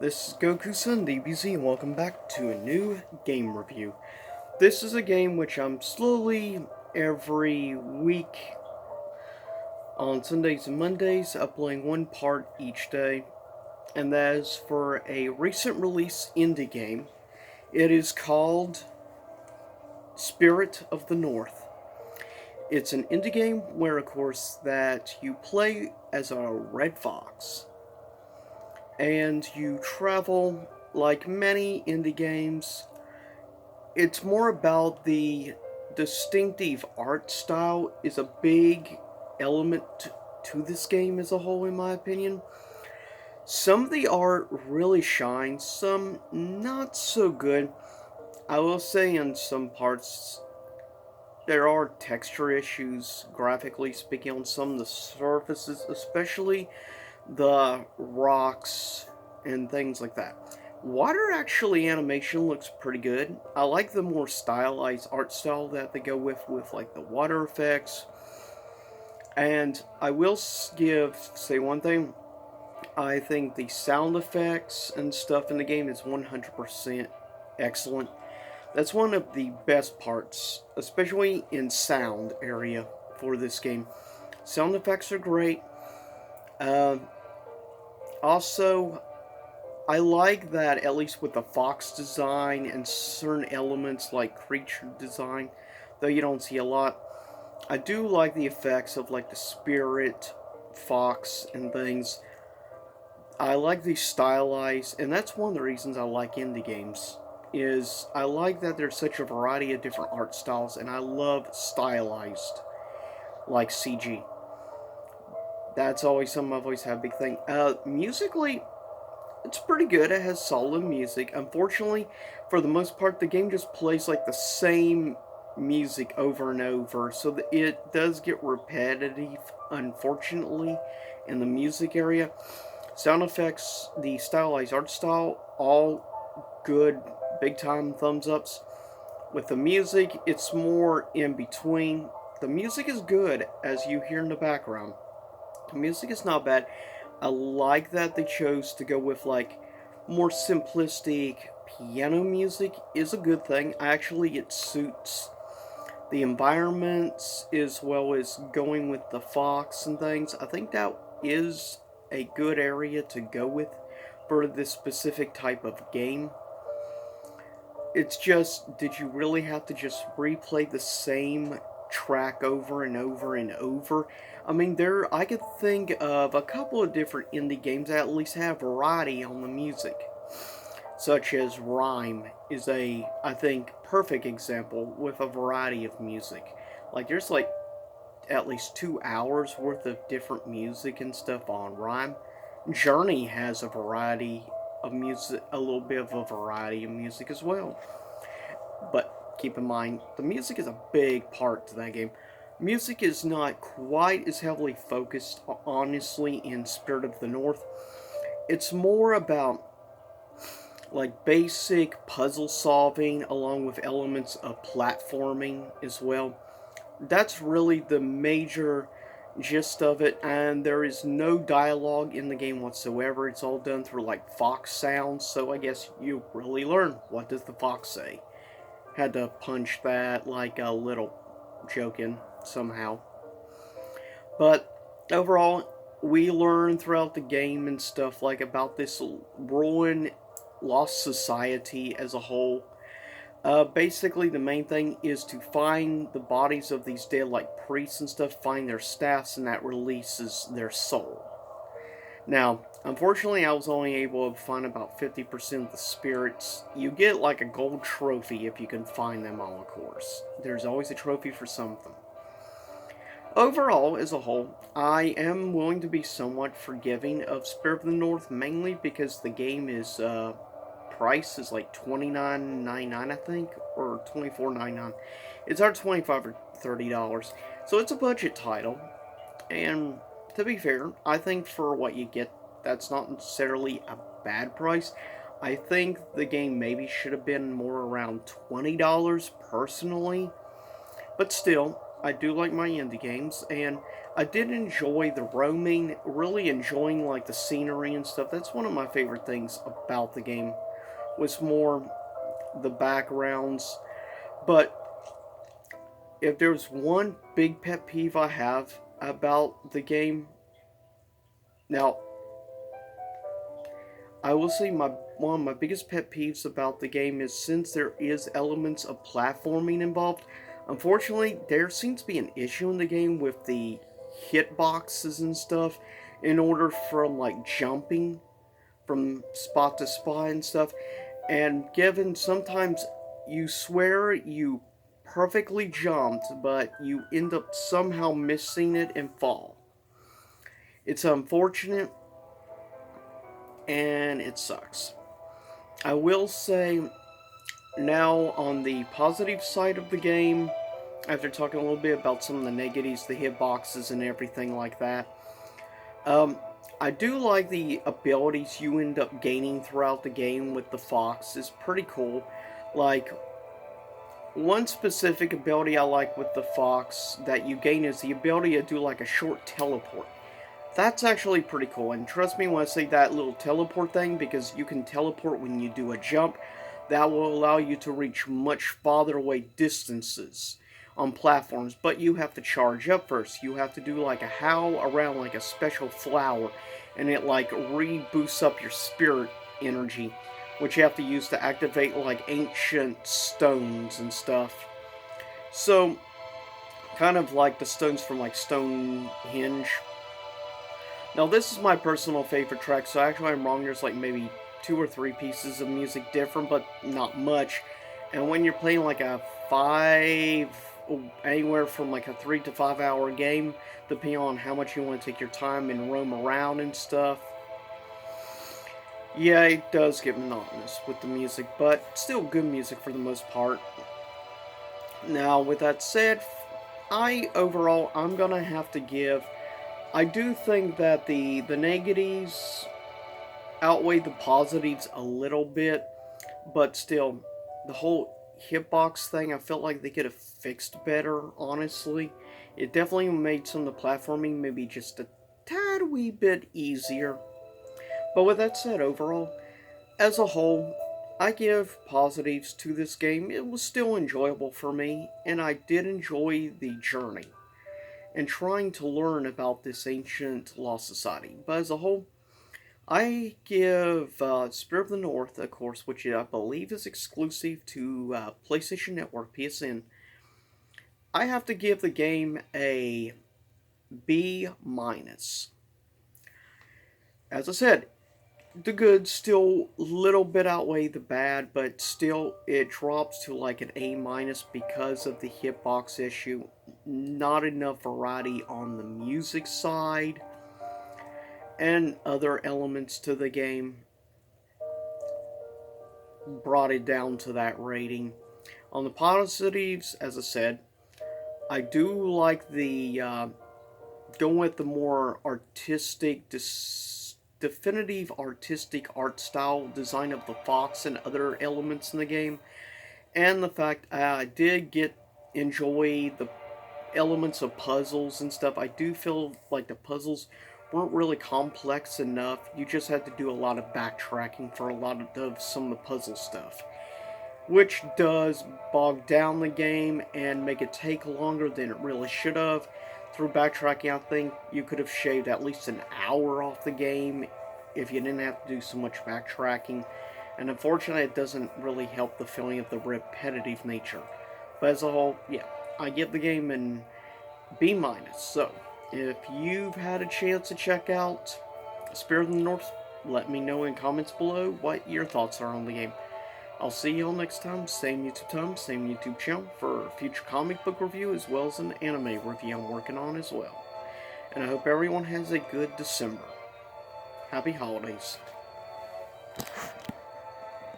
This is Goku-san DBZ and welcome back to a new game review. This is a game which I'm slowly, every week, on Sundays and Mondays, uploading one part each day. And that is for a recent release indie game. It is called Spirit of the North. It's an indie game where, of course, that you play as a red fox. And you travel like many indie games. It's more about the distinctive art style is a big element to this game as a whole, in my opinion. Some of the art really shines, some not so good. I will say in some parts there are texture issues, graphically speaking, on some of the surfaces, especially the rocks and things like that. Water actually animation looks pretty good. I like the more stylized art style that they go with like the water effects. And I will say one thing. I think the sound effects and stuff in the game is 100% excellent. That's one of the best parts, especially in sound area for this game. Sound effects are great. Uh, Also, I like that, at least with the fox design and certain elements like creature design, though you don't see a lot. I do like the effects of like the spirit fox and things. I like the stylized, and that's one of the reasons I like indie games. Is I like that there's such a variety of different art styles, and I love stylized, like CG. That's always something I've always had a big thing. Musically, it's pretty good. It has solid music. Unfortunately, for the most part, the game just plays like the same music over and over, so that it does get repetitive, unfortunately, in the music area. Sound effects, the stylized art style, all good, big time thumbs ups. With the music, it's more in between. The music is good, as you hear in the background. The music is not bad. I like that they chose to go with like more simplistic piano music is a good thing. Actually, it suits the environments as well as going with the fox and things. I think that is a good area to go with for this specific type of game. It's just, did you really have to just replay the same track over and over and over? I mean, I could think of a couple of different indie games that at least have variety on the music, such as Rhyme is I think, perfect example with a variety of music. Like, there's like at least 2 hours worth of different music and stuff on Rhyme. Journey has a variety of music, a little bit of a variety of music as well. But keep in mind, the music is a big part to that game. Music is not quite as heavily focused, honestly, in Spirit of the North. It's more about like basic puzzle solving along with elements of platforming as well. That's really the major gist of it, and there is no dialogue in the game whatsoever. It's all done through like fox sounds, so I guess you really learn what does the fox say. Had to punch that like a little joke in somehow. But overall, we learn throughout the game and stuff like about this ruined, lost society as a whole. Basically, the main thing is to find the bodies of these dead, like priests and stuff, find their staffs, and that releases their soul. Now, unfortunately, I was only able to find about 50% of the spirits. You get like a gold trophy if you can find them all, of course. There's always a trophy for something. Overall, as a whole, I am willing to be somewhat forgiving of Spirit of the North, mainly because the game is price is like $29.99, I think, or $24.99. It's our $25 or $30, so it's a budget title. And to be fair, I think for what you get, that's not necessarily a bad price. I think the game maybe should have been more around $20 personally, but still, I do like my indie games, and I did enjoy the roaming, really enjoying like the scenery and stuff. That's one of my favorite things about the game, was more the backgrounds. But if there's one big pet peeve I have about the game, now I will say my one of my biggest pet peeves about the game is, since there is elements of platforming involved, unfortunately there seems to be an issue in the game with the hitboxes and stuff in order from like jumping from spot to spot and stuff. And given sometimes you swear you perfectly jumped, but you end up somehow missing it and fall. It's unfortunate and it sucks. I will say, now on the positive side of the game, after talking a little bit about some of the negatives, the hitboxes and everything like that, um, I do like the abilities you end up gaining throughout the game with the fox. Is pretty cool. Like, one specific ability I like with the fox that you gain is the ability to do like a short teleport. That's actually pretty cool, and trust me when I say that little teleport thing, because you can teleport when you do a jump. That will allow you to reach much farther away distances on platforms, but you have to charge up first. You have to do like a howl around like a special flower, and it like reboosts up your spirit energy, which you have to use to activate like ancient stones and stuff. So, kind of like the stones from like Stonehenge. Now, this is my personal favorite track, so actually I'm wrong. There's like maybe 2 or 3 pieces of music different, but not much. And when you're playing like a 5, anywhere from like a 3 to 5 hour game, depending on how much you want to take your time and roam around and stuff, yeah, it does get monotonous with the music, but still good music for the most part. Now, with that said, I'm gonna have to give. I do think that the negatives outweigh the positives a little bit, but still, the whole hitbox thing, I felt like they could have fixed better, honestly. It definitely made some of the platforming maybe just a tad wee bit easier. But with that said, overall, as a whole, I give positives to this game. It was still enjoyable for me, and I did enjoy the journey and trying to learn about this ancient lost society. But as a whole, I give Spirit of the North, of course, which I believe is exclusive to PlayStation Network, PSN. I have to give the game a B minus. As I said, the good still a little bit outweigh the bad, but still it drops to like an A minus because of the hitbox issue. Not enough variety on the music side and other elements to the game brought it down to that rating. On the positives, as I said, I do like the going with the more artistic, definitive artistic art style design of the fox and other elements in the game, and the fact I did enjoy the elements of puzzles and stuff. I do feel like the puzzles weren't really complex enough. You just had to do a lot of backtracking for a lot of some of the puzzle stuff, which does bog down the game and make it take longer than it really should have. Through backtracking, I think you could have shaved at least an hour off the game if you didn't have to do so much backtracking. And unfortunately, it doesn't really help the feeling of the repetitive nature. But as a whole, yeah, I give the game an B minus. So, if you've had a chance to check out Spirit of the North, let me know in comments below what your thoughts are on the game. I'll see y'all next time, same YouTube time, same YouTube channel, for a future comic book review as well as an anime review I'm working on as well. And I hope everyone has a good December. Happy holidays.